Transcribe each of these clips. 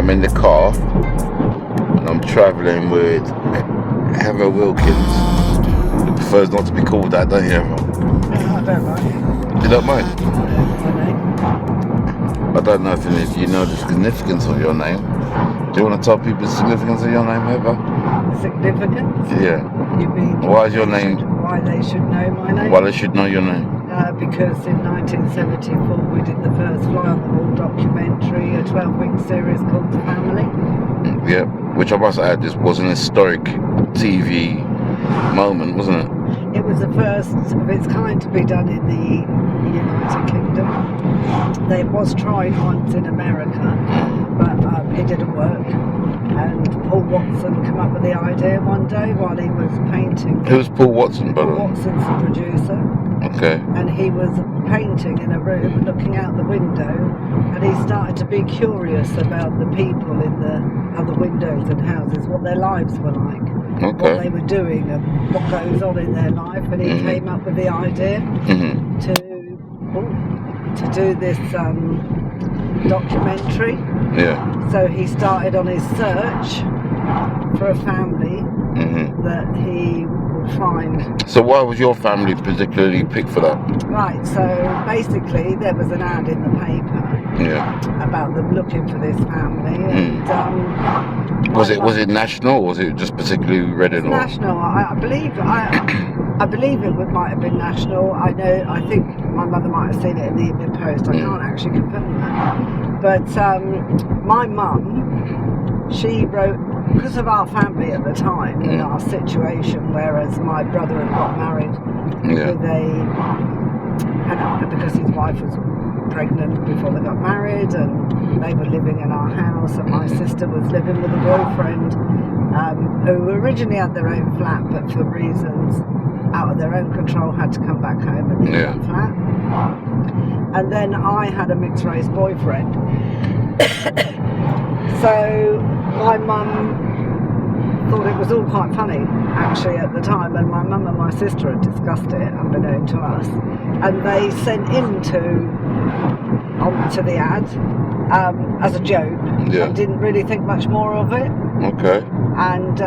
I'm in the car and I'm travelling with Heather Wilkins, who prefers not to be called that, don't you, Heather? I don't mind. You don't mind? I I don't know if you know the significance of your name. Do you want to tell people the significance of your name, Heather? Significance? Yeah. You mean Why is your name? why they should know my name? Why they should know your name? Because in 1974 we did the first Fly on the Wall documentary, a 12-week series called The Family. Yeah, which I must add, this was an historic TV moment, wasn't it? It was the first of its kind to be done in the United Kingdom. It was tried once in America, but it didn't work. And Paul Watson came up with the idea one day while he was painting. Who's Paul Watson, by the way? Paul Watson's the producer. Okay. And he was painting in a room looking out the window, and he started to be curious about the people in the other windows and houses, what their lives were like, what they were doing and what goes on in their life. And he came up with the idea to do this documentary. Yeah. So he started on his search for a family that he would find. So why was your family particularly picked for that? Right, so basically there was an ad in the paper about them looking for this family. And was it national, or was it just particularly Reading? National. I believe it might have been national. I think my mother might have seen it in the Evening Post. I can't actually confirm that. But my mum, she wrote, because of our family at the time and our situation, whereas my brother had got married with because his wife was pregnant before they got married, and they were living in our house, and my sister was living with a boyfriend who originally had their own flat, but for reasons out of their own control had to come back home and live in that flat. And then I had a mixed race boyfriend. So my mum thought it was all quite funny actually at the time, and my mum and my sister had discussed it unbeknown to us, and they sent onto the ad as a joke and didn't really think much more of it. Okay. And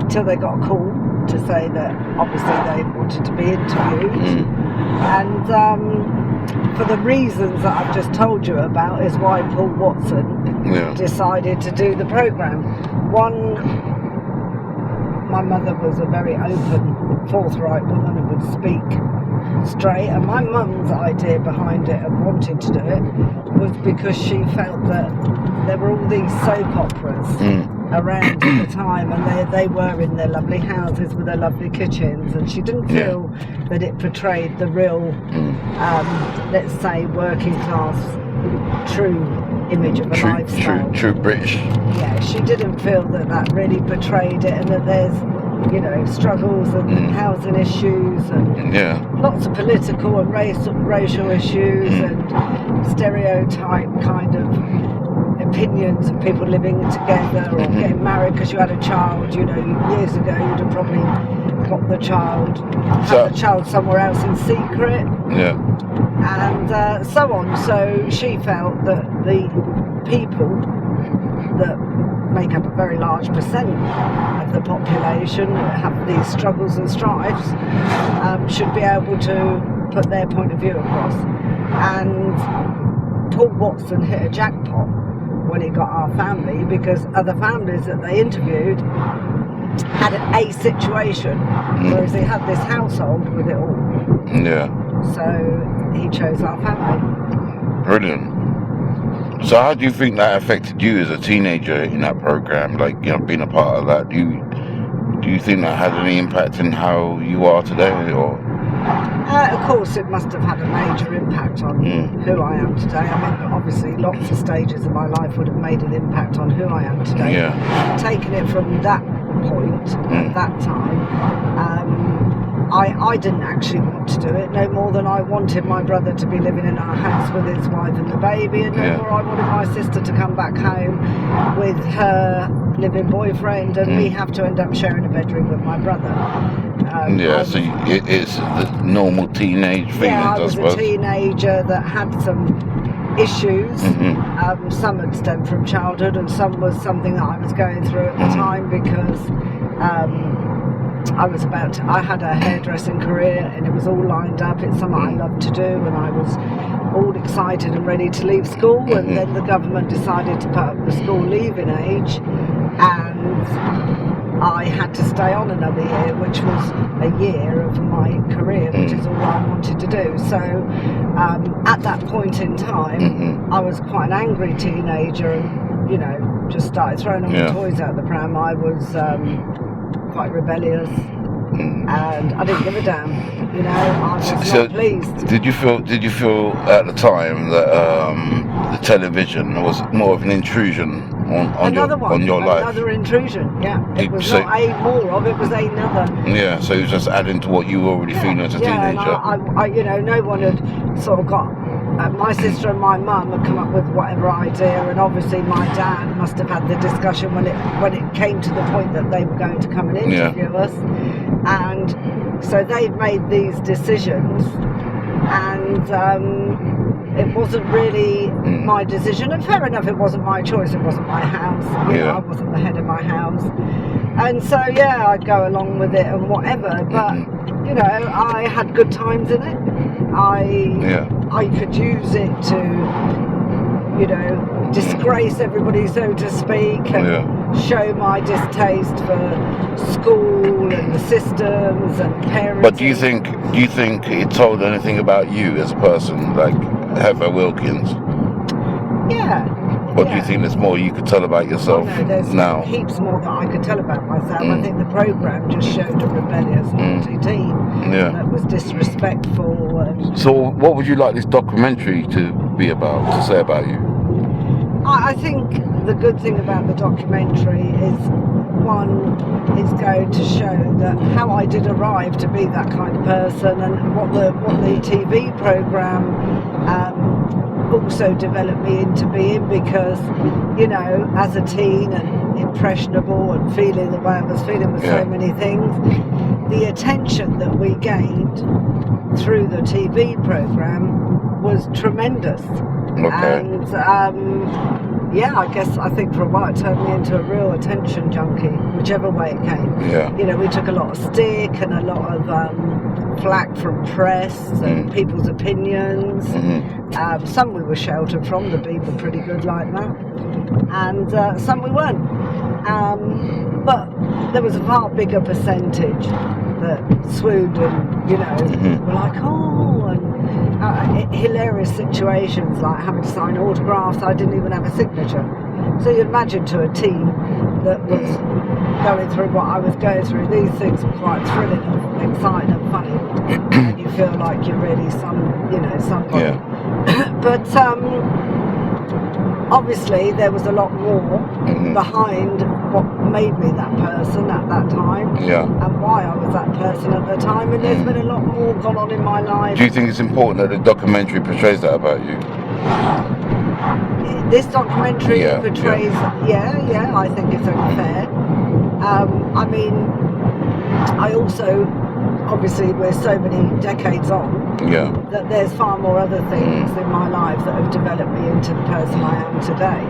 until they got a call to say that obviously they wanted to be interviewed. And for the reasons that I've just told you about is why Paul Watson decided to do the programme. One, my mother was a very open, forthright woman and would speak straight, and my mum's idea behind it and wanting to do it was because she felt that there were all these soap operas around at the time, and they were in their lovely houses with their lovely kitchens, and she didn't feel that it portrayed the real let's say working class true image of a lifestyle. True British. Yeah, she didn't feel that really portrayed it, and that there's struggles and housing issues and lots of political and racial issues and stereotype kind of opinions of people living together or getting married because you had a child. Years ago you'd have probably got the child somewhere else in secret. And so on. So she felt that the people that make up a very large percent of the population that have these struggles and strifes should be able to put their point of view across. And Paul Watson hit a jackpot when he got our family, because other families that they interviewed had a situation, whereas he had this household with it all. So he chose our family. Brilliant. So how do you think that affected you as a teenager in that program? Like, being a part of that, do you think that had any impact in how you are today, or? Of course, it must have had a major impact on who I am today. I mean, obviously, lots of stages of my life would have made an impact on who I am today. Taking it from that point, at that time, I didn't actually want to do it, no more than I wanted my brother to be living in our house with his wife and the baby, and no more I wanted my sister to come back home with her living boyfriend and me have to end up sharing a bedroom with my brother. So it's the normal teenage feelings, I was a teenager that had some issues. Some had stemmed from childhood, and some was something that I was going through at the time because I had a hairdressing career and it was all lined up. It's something I loved to do, and I was all excited and ready to leave school, and then the government decided to put up the school leaving age, and I had to stay on another year, which was a year of my career, which is all I wanted to do. So at that point in time, I was quite an angry teenager, and, you know, just started throwing all the toys out the pram. I was quite rebellious, and I didn't give a damn. You know, I was not pleased. Did you feel at the time that the television was more of an intrusion on your life? Another intrusion, yeah. It was not a more of, it was another. Yeah, so it was just adding to what you were already feeling as a teenager. And I, you know, no one had sort of got. My sister and my mum had come up with whatever idea, and obviously my dad must have had the discussion when it came to the point that they were going to come and interview us, and so they'd made these decisions, and it wasn't really my decision. And fair enough, it wasn't my choice. It wasn't my house. You know, I wasn't the head of my house, and so I'd go along with it and whatever. But you know, I had good times in it. I could use it to, you know, disgrace everybody, so to speak, and show my distaste for school and the systems and parenting. But do you think it told anything about you as a person, like Heather Wilkins? Yeah. Or do you think there's more you could tell about yourself there's now? Heaps more that I could tell about myself. I think the programme just showed a rebellious, naughty teen that was disrespectful. And so what would you like this documentary to be about, to say about you? I think the good thing about the documentary is, one, it's going to show that how I did arrive to be that kind of person, and what the TV programme also developed me into being, because, you know, as a teen and impressionable and feeling the way I was feeling with so many things, the attention that we gained through the TV programme was tremendous. And I think for a while it turned me into a real attention junkie, whichever way it came. You know, we took a lot of stick and a lot of flack from press and people's opinions. Some we were sheltered from, the beat were pretty good like that, and some we weren't. But there was a far bigger percentage that swooned and, you know, were like, and hilarious situations like having to sign autographs. I didn't even have a signature. So you imagine, to a teen that was going through what I was going through, these things were quite thrilling and exciting and funny, and you feel like you're really somebody. But obviously there was a lot more behind what made me that person at that time, and why I was that person at the time, and there's been a lot more gone on in my life. Do you think it's important that the documentary portrays that about you? This documentary portrays, I think it's only fair. I mean, I also, obviously we're so many decades on, that there's far more other things in my life that have developed me into the person I am today.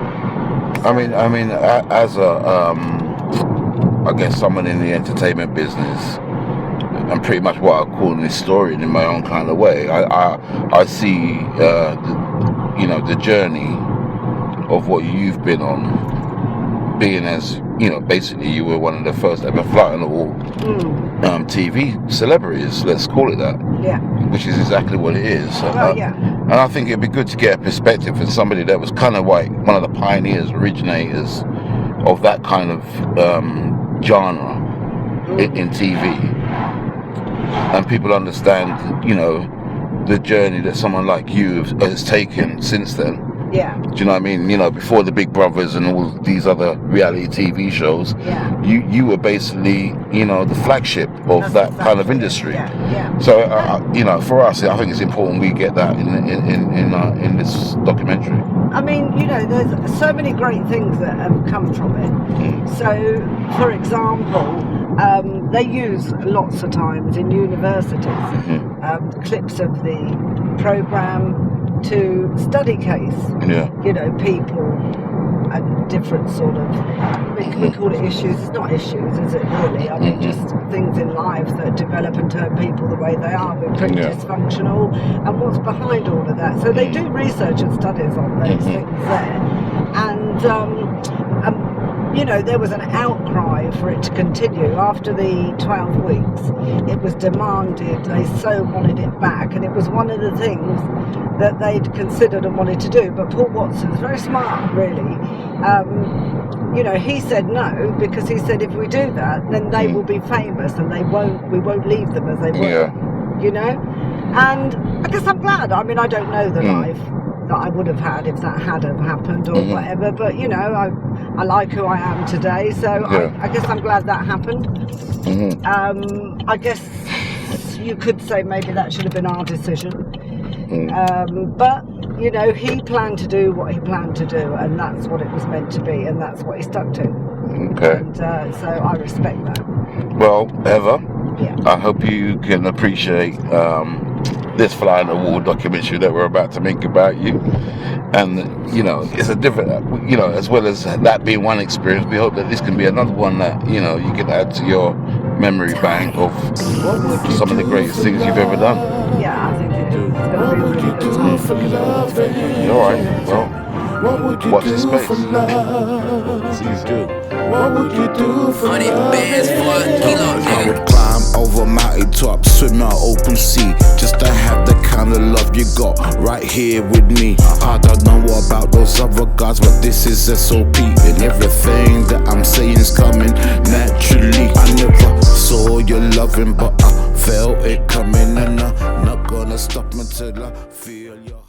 So, I mean, as I guess someone in the entertainment business, I'm pretty much what I call an historian in my own kind of way. I see, the journey of what you've been on, being as, you know, basically you were one of the first ever fly-on-the-wall TV celebrities, let's call it that. Which is exactly what it is. And I think it'd be good to get a perspective from somebody that was kind of like one of the pioneers, originators of that kind of genre in TV. And people understand, you know, the journey that someone like you has taken since then. Do you know what I mean? You know, before the Big Brothers and all these other reality TV shows, you were basically, you know, the flagship of that kind of industry. So, you know, for us, I think it's important we get that in this documentary. I mean, you know, there's so many great things that have come from it. So, for example, they use lots of times in universities clips of the programme, to study case, Yeah. you know, people and different sort of, we call it issues. It's not issues, is it really? I mean, just things in life that develop and turn people the way they are. We're pretty dysfunctional, and what's behind all of that. So they do research and studies on those things there. And you know, there was an outcry for it to continue. After the 12 weeks, it was demanded, they so wanted it back, and it was one of the things that they'd considered and wanted to do. But Paul Watson's very smart, really. You know, he said no, because he said if we do that, then they will be famous, and we won't leave them as they were, you know? And I guess I'm glad. I mean, I don't know the life that I would have had if that had have happened or whatever, but you know, I like who I am today, so I guess I'm glad that happened. I guess you could say maybe that should have been our decision, but you know, he planned to do what he planned to do, and that's what it was meant to be, and that's what he stuck to. Okay. And so I respect that. Well, Eva, I hope you can appreciate this fly on the wall documentary that we're about to make about you. And you know, it's a different, you know, as well as that being one experience, we hope that this can be another one that, you know, you can add to your memory bank of some of the greatest things you've ever done. Yeah, I think it is. It's going to be really good. All right, well, watch this space. He's good. What would you do for 100 bands for a kilo, I nigga. would climb over mountain tops, swim out open sea, just to have the kind of love you got right here with me. I don't know about those other guys, but this is SOP, and everything that I'm saying is coming naturally. I never saw your loving, but I felt it coming, and I'm not gonna stop until I feel your